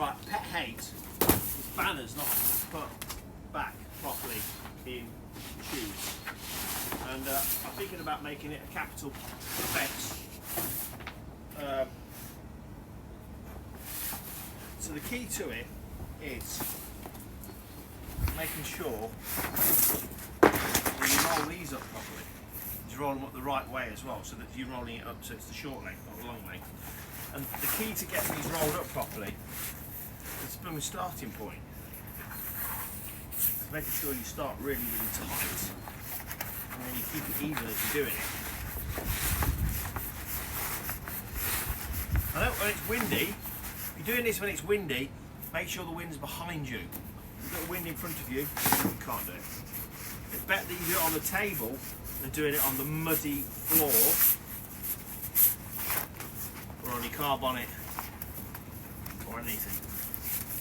Right, pet hate is banners not put back properly in shoes. And I'm thinking about making it a capital offence. So the key to it is making sure that you roll these up properly. You roll them up the right way as well, so that you're rolling it up so it's the short leg, not the long leg. And the key to getting these rolled up properly is from the starting point. Making sure you start really, really tight, and then you keep it even as you're doing it. I know when it's windy, you're doing this when it's windy, make sure the wind's behind you. If you've got the wind in front of you, you can't do it. It's better that you do it on the table than doing it on the muddy floor or on your car bonnet or anything.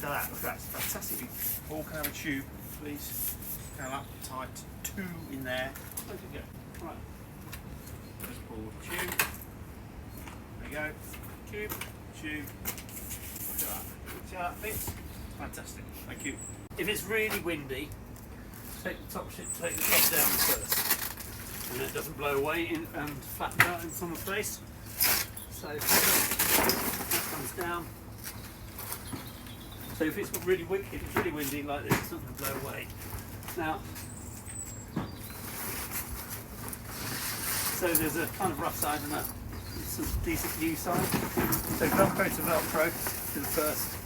Look at that, look at that, it's fantastic. Paul, can I have a tube, please? Kind of tight, 2 in there. Where did it go? Right. Just pull the tube. There you go. Tube, tube. Look at that. See how that fits? Fantastic. Thank you. If it's really windy, take the top down first. And it doesn't blow away and flatten out in someone's face. So that comes down. So if it's really windy like this, it's not going to blow away. Now, so there's a kind of rough side and some decent new side. So Velcro to Velcro to the first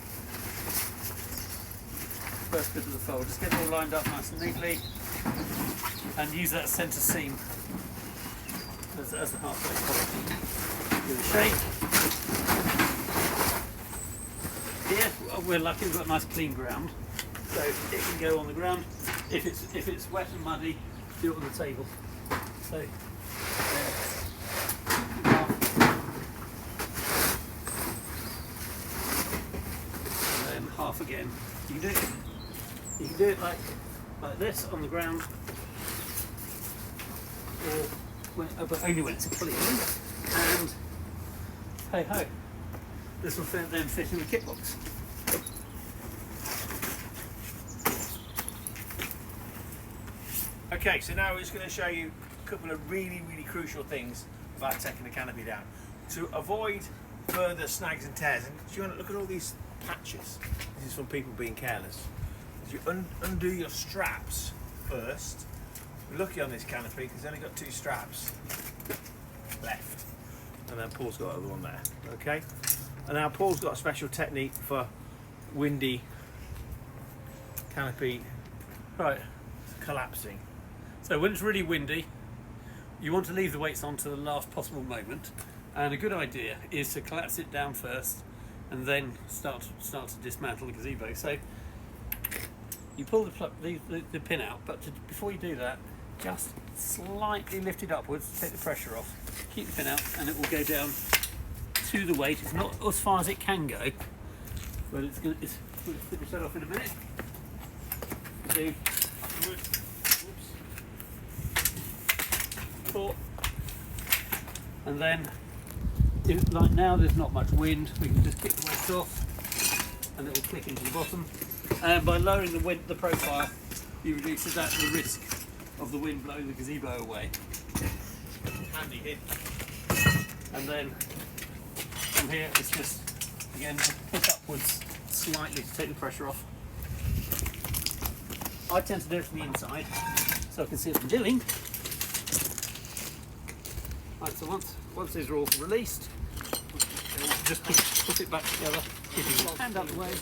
bit of the fold. Just get it all lined up nice and neatly, and use that centre seam as the halfway point. Give it a shake. Here we're lucky we've got nice clean ground, so it can go on the ground. If it's wet and muddy, do it on the table. So and then half again. You can do it like this on the ground, but only when it's clean. And hey ho, this will then fit in the kit box. Okay, so now we're just going to show you a couple of really, really crucial things about taking the canopy down to avoid further snags and tears. And do you want to look at all these patches? This is from people being careless. As you undo your straps first, we're lucky on this canopy because it's only got 2 straps left, and then Paul's got another one there. Okay, and now Paul's got a special technique for windy canopy collapsing. So when it's really windy, you want to leave the weights on to the last possible moment, and a good idea is to collapse it down first and then start to dismantle the gazebo. So you pull the pin out, but before you do that, just slightly lift it upwards to take the pressure off. Keep the pin out and it will go down to the weight. It's not as far as it can go, but we'll finish that off in a minute. Do and then, like now there's not much wind, we can just kick the weights off and it will click into the bottom. And by lowering the profile, you reduce the risk of the wind blowing the gazebo away. Handy hit. And then from here it's just, again, push upwards slightly to take the pressure off. I tend to do it from the inside so I can see what I'm doing. Right, so once these are all released, just put it back together, keeping your hand out of the way.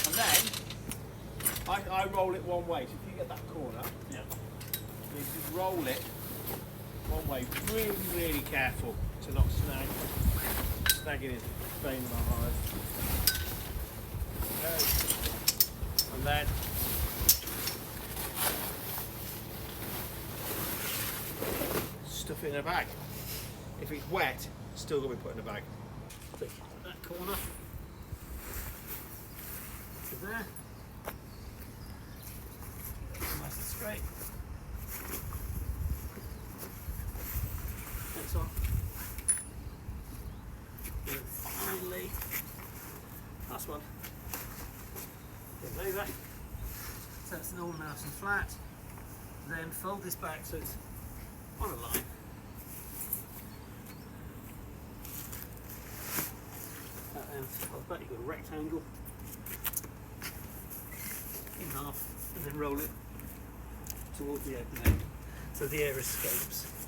And then I roll it one way. So if you get that corner, Yeah. you just roll it one way. Really, really careful to not snagging his vein behind. Okay. And then stuff it in a bag. If it's wet, still got to be put in a bag. Take that corner to there. Nice and straight. Next one. And finally, last one. Go over. So that's all nice and flat. Then fold this back so it's on a line. That then folds back, you've got a rectangle in half and then roll it towards the open end so the air escapes.